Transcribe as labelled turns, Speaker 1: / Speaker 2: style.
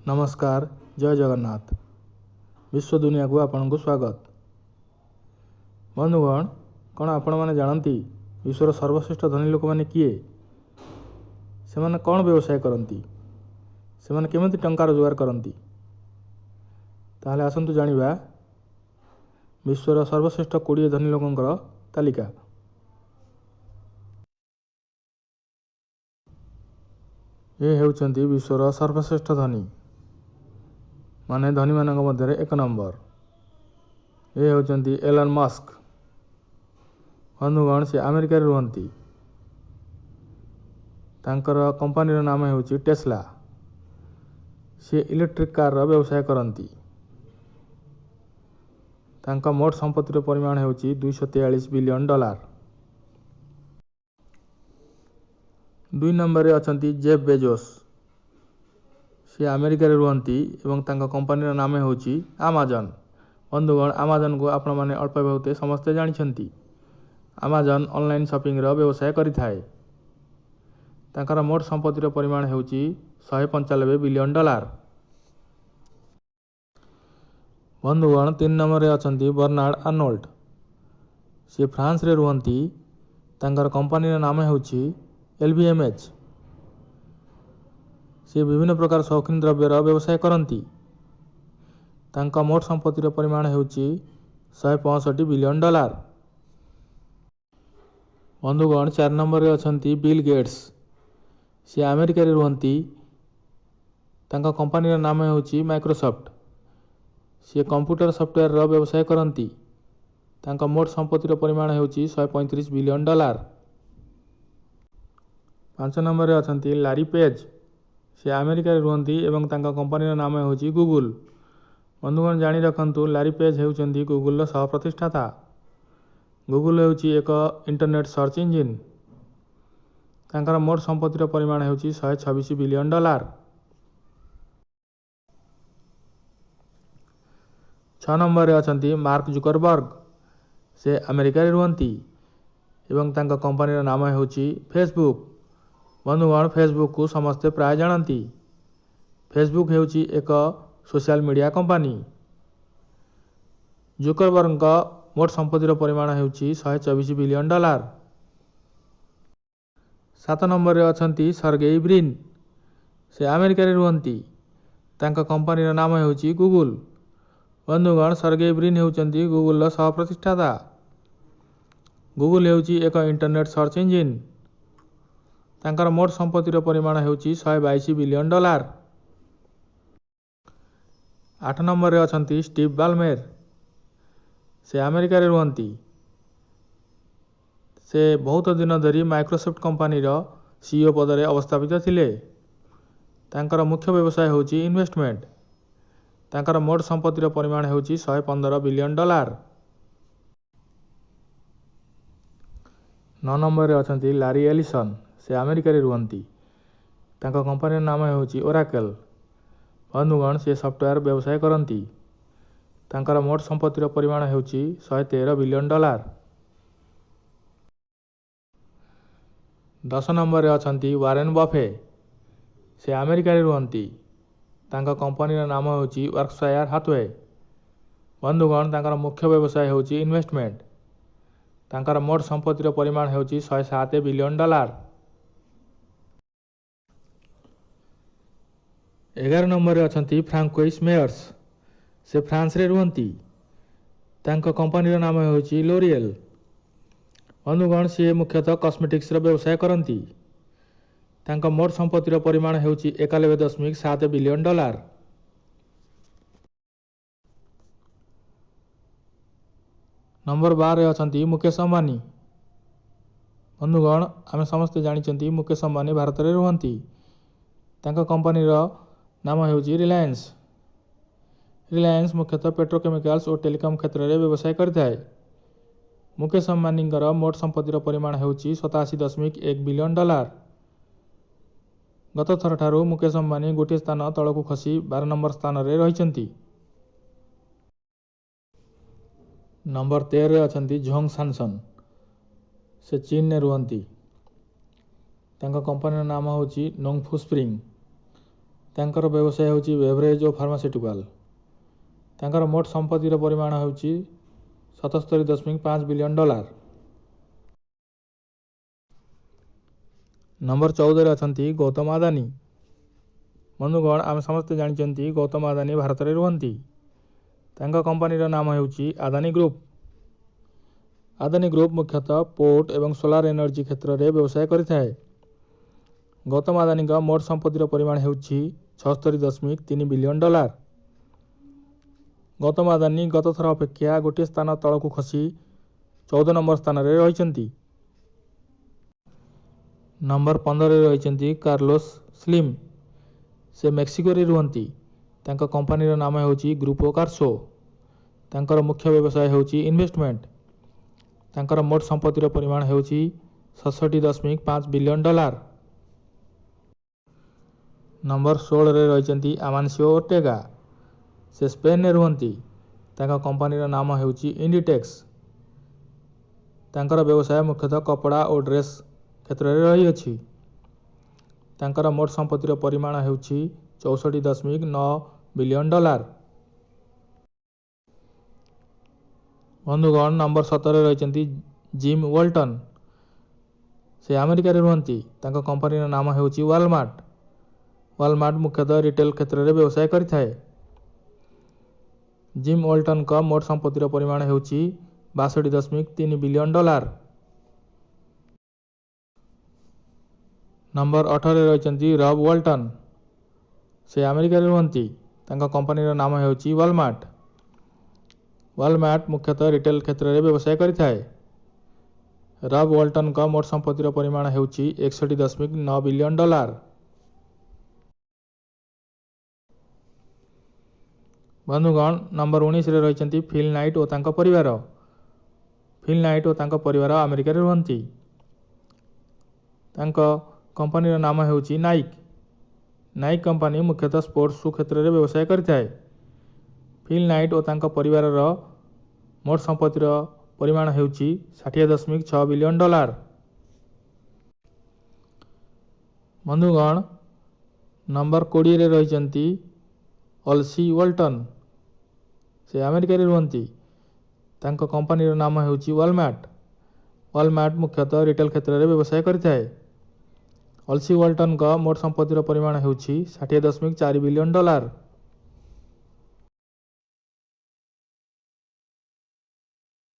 Speaker 1: नमस्कार, जय जगन्नाथ। विश्व दुनिया को आपन को स्वागत। बंधुगण, कौन आपण मैंने जानती विश्वर सर्वश्रेष्ठ धनी लोक मैंने किए? से माने कौन व्यवसाय करती? से माने केमिति टंका रोजगार करती? ताहले आसंतु जानिबा विश्वर सर्वश्रेष्ठ 20 धनी लोकंकर तालिका। ये हेउचंती विश्वर सर्वश्रेष्ठ धनी माने धनी मानक मध्य एक नंबर। ये होचंती एलन मस्क। बंधुगण, से अमेरिका रुहंती। तांकर कंपनी नाम हेउची टेस्ला। से इलेक्ट्रिक कार व्यवसाय करती। तांका मोट संपत्तिर परिमाण हेउची $243 बिलियन। 2 नंबर रे अछंती जेफ बेजोस। से अमेरिका रुहंती एवं तांका कंपनी नाम हेउची अमेजन। बंधुगण, अमेजन को आपण माने अल्प बहुते समस्ते जानिछंती। अमेजन ऑनलाइन शॉपिंग व्यवसाय करिथाए। तांकर मोट संपत्तिर परिमाण हेउची $195 बिलियन। बंधुगण, 3 नंबर रे अछंती बर्नार्ड आर्नोल्ड। से फ्रांस रे रुहंती। तांकर कंपनी नाम हेउची LVMH। से विभिन्न प्रकार शौकीन द्रव्यर व्यवसाय करती। तांका मोट संपत्तिर परिमाण हेउची $165 बिलियन। बंधुगण, 4 नंबर रे अछंती बिल गेट्स। से अमेरिका रे रुहंती। तांका कंपनी नाम हेउची माइक्रोसॉफ्ट। से कंप्यूटर सॉफ्टवेयर व्यवसाय करती। तांका मोट संपत्तिर परिमाण हेउची $135 बिलियन। 5 नंबर रे अछंती लारी पेज। से अमेरिका रे रुहंती एवं तांका कंपनी नाम हेउची गूगल। बंधुगण, जानी रखंतु लारी पेज हेउचंती गूगल सह प्रतिष्ठाता। गूगल हेउची एक इंटरनेट सर्च इंजिन। तांकर मोट संपत्तिर परिमाण हेउची $126 बिलियन। 6 नंबर रे अछंती मार्क जुकरबर्ग। से अमेरिका रे रुहंती एवं तांका कंपनी नाम हेउची फेसबुक। बंधुगण, फेसबुक को समस्ते प्राय जानती। फेसबुक हेउची एक सोशल मीडिया कंपनी। जुकरबर्ग मोट संपत्तिर परिमाण हेउची $124 बिलियन। 7 नंबर रे अछंती सर्गेई ब्रिन। से अमेरिका रे रुहंती। तांका कंपनी नाम हेउची गूगल। बंधुगण, सर्गेई ब्रिन हेउचंती गूगल सह प्रतिष्ठाता। गूगल हेउची एक इंटरनेट सर्च इंजिन। तांकर मोट संपत्तिर परिमाण हेउची $122 बिलियन। 8 नंबर रे अछंती स्टीव बाल्मेर। से अमेरिका रे रुहंती। से बहुत दिन धरी माइक्रोसॉफ्ट कंपनी CEO पद अवस्थापित थिले। तांकर मुख्य व्यवसाय हेउची इन्वेस्टमेंट। तांकर मोट संपत्तिर परिमाण हेउची $115 बिलियन। 9 नंबर रे अछंती लारी एलिसन। से अमेरिका रे रुहंती। तांका कंपनी नाम हेउची ओराकल। बंधुगण, से सॉफ्टवेयर व्यवसाय करती। तांकर मोट संपत्तिर परिमाण हेउची $113 बिलियन। 10 नंबर रे अछंती वारेन बफे। से अमेरिका रे रुहंती। तांका कंपनी नाम हेउची वर्कशायर हाथवे। बंधुगण, तांकर मुख्य व्यवसाय हेउची इन्वेस्टमेंट। तांकर मोट संपत्तिर परिमाण हेउची $107 बिलियन। 11 नंबर रे अछंती फ्रांकोइस मेयर्स। से फ्रांस रे रुहंती। तांका कंपनी नाम हेउची लोरियल। बंधुगण, से मुख्यतः कॉस्मेटिक्स व्यवसाय करती। तांका मोट संपत्तिर परिमाण हेउची $91.7 बिलियन। नंबर 12 रे अछंती मुकेश अंबानी। बंधुगण, आमे समस्ते जानिछंती मुकेश अंबानी भारत रे रुहंती। तांका कंपनी नाम हेउची रिलायंस। रिलायंस मुख्यतः पेट्रोकेमिकल्स और टेलीकॉम क्षेत्र में व्यवसाय करथाए। मुकेश अंबानी मोट संपत्तिर परिमाण हेउची $87.1 बिलियन। गत थर ठारू मुकेश अंबानी गोटे स्थान तलकू खसी 12 नंबर स्थान रे रहिछंती। नंबर 13 रे अछंती झोंग सैमसन। से चीन ने रुहंती। तांका कंपनी नाम हेउची नोंगफू स्प्रिंग। ତାଙ୍କର ବ୍ୟବସାୟ ହେଉଛି ବେଭରେଜ ଓ ଫାର୍ମାସ୍ୟୁଟିକାଲ। ତାଙ୍କର ମୋଟ ସମ୍ପତ୍ତିର ପରିମାଣ ହେଉଛି 77.5 ବିଲିୟନ ଡଲାର। ନମ୍ବର 14ରେ ଅଛନ୍ତି ଗୌତମ ଆଦାନୀ। ବନ୍ଧୁଗଣ, ଆମେ ସମସ୍ତେ ଜାଣିଛନ୍ତି ଗୌତମ ଆଦାନୀ ଭାରତରେ ରୁହନ୍ତି। ତାଙ୍କ କମ୍ପାନୀର ନାମ ହେଉଛି ଆଦାନୀ ଗ୍ରୁପ। ଆଦାନୀ ଗ୍ରୁପ ମୁଖ୍ୟତଃ ପୋର୍ଟ ଏବଂ ସୋଲାର ଏନର୍ଜି କ୍ଷେତ୍ରରେ ବ୍ୟବସାୟ କରିଥାଏ। ଗୌତମ ଆଦାନୀଙ୍କ ମୋଟ ସମ୍ପତ୍ତିର ପରିମାଣ ହେଉଛି 76.3 ବିଲିୟନ ଡଲାର। ଗୌତମ ଆଦାନୀ ଗତ ଥର ଅପେକ୍ଷା ଗୋଟିଏ ସ୍ଥାନ ତଳକୁ ଖସି 14 ନମ୍ବର ସ୍ଥାନରେ ରହିଛନ୍ତି। ନମ୍ବର 15ରେ ରହିଛନ୍ତି କାର୍ଲୋସ ସ୍ଲିମ୍। ସେ ମେକ୍ସିକୋରେ ରୁହନ୍ତି। ତାଙ୍କ କମ୍ପାନୀର ନାମ ହେଉଛି ଗ୍ରୁପୋ କାର୍ସୋ। ତାଙ୍କର ମୁଖ୍ୟ ବ୍ୟବସାୟ ହେଉଛି ଇନଭେଷ୍ଟମେଣ୍ଟ। ତାଙ୍କର ମୋଟ ସମ୍ପତ୍ତିର ପରିମାଣ ହେଉଛି 67.5 ବିଲିୟନ ଡଲାର। ନମ୍ବର 16ରେ ରହିଛନ୍ତି ଆମାନ୍ସିଓ ଓର୍ଟେଗା। ସେ ସ୍ପେନରେ ରୁହନ୍ତି। ତାଙ୍କ କମ୍ପାନୀର ନାମ ହେଉଛି ଇଣ୍ଡିଟେକ୍ସ। ତାଙ୍କର ବ୍ୟବସାୟ ମୁଖ୍ୟତଃ କପଡ଼ା ଓ ଡ୍ରେସ୍ କ୍ଷେତ୍ରରେ ରହିଅଛି। ତାଙ୍କର ମୋଟ ସମ୍ପତ୍ତିର ପରିମାଣ ହେଉଛି 64.9 ବିଲିୟନ ଡଲାର। ବନ୍ଧୁଗଣ, ନମ୍ବର 17ରେ ରହିଛନ୍ତି ଜିମ୍ ୱାଲ୍ଟନ୍। ସେ ଆମେରିକାରେ ରୁହନ୍ତି। ତାଙ୍କ କମ୍ପାନୀର ନାମ ହେଉଛି ୱାଲମାର୍ଟ। ୱାଲମାର୍ଟ ମୁଖ୍ୟତଃ ରିଟେଲ କ୍ଷେତ୍ରରେ ବ୍ୟବସାୟ କରିଥାଏ। ଜିମ୍ ୱାଲ୍ଟନ୍ଙ୍କ ମୋଟ ସମ୍ପତ୍ତିର ପରିମାଣ ହେଉଛି 62.3 ବିଲିୟନ ଡଲାର। ନମ୍ବର 18ରେ ରହିଛନ୍ତି ରବ୍ ୱାଲ୍ଟନ୍। ସେ ଆମେରିକାରେ ରୁହନ୍ତି। ତାଙ୍କ କମ୍ପାନୀର ନାମ ହେଉଛି ୱାଲମାର୍ଟ। ୱାଲମାର୍ଟ ମୁଖ୍ୟତଃ ରିଟେଲ କ୍ଷେତ୍ରରେ ବ୍ୟବସାୟ କରିଥାଏ। ରବ୍ ୱାଲ୍ଟନ୍ଙ୍କ ମୋଟ ସମ୍ପତ୍ତିର ପରିମାଣ ହେଉଛି 61.9 ବିଲିୟନ ଡଲାର। ବନ୍ଧୁଗଣ, ନମ୍ବର 19ରେ ରହିଛନ୍ତି ଫିଲ୍ ନାଇଟ୍ ଓ ତାଙ୍କ ପରିବାର। ଫିଲ୍ ନାଇଟ୍ ଓ ତାଙ୍କ ପରିବାର ଆମେରିକାରେ ରୁହନ୍ତି। ତାଙ୍କ କମ୍ପାନୀର ନାମ ହେଉଛି ନାଇକ୍। ନାଇକ୍ କମ୍ପାନୀ ମୁଖ୍ୟତଃ ସ୍ପୋର୍ଟସ ସୁ କ୍ଷେତ୍ରରେ ବ୍ୟବସାୟ କରିଥାଏ। ଫିଲ୍ ନାଇଟ୍ ଓ ତାଙ୍କ ପରିବାରର ମୋଟ ସମ୍ପତ୍ତିର ପରିମାଣ ହେଉଛି 60.6 ବିଲିୟନ ଡଲାର। ବନ୍ଧୁଗଣ, ନମ୍ବର 20ରେ ରହିଛନ୍ତି ଅଲ୍ସି ୱାଲ୍ଟନ୍। ସେ ଆମେରିକାରେ ରୁହନ୍ତି। ତାଙ୍କ କମ୍ପାନୀର ନାମ ହେଉଛି ୱାଲମାର୍ଟ। ୱାଲମାର୍ଟ ମୁଖ୍ୟତଃ ରିଟେଲ କ୍ଷେତ୍ରରେ ବ୍ୟବସାୟ କରିଥାଏ। ଅଲ୍ସି ୱାଲ୍ଟନ୍ଙ୍କ ମୋଟ ସମ୍ପତ୍ତିର ପରିମାଣ ହେଉଛି 60.4 ବିଲିୟନ ଡଲାର।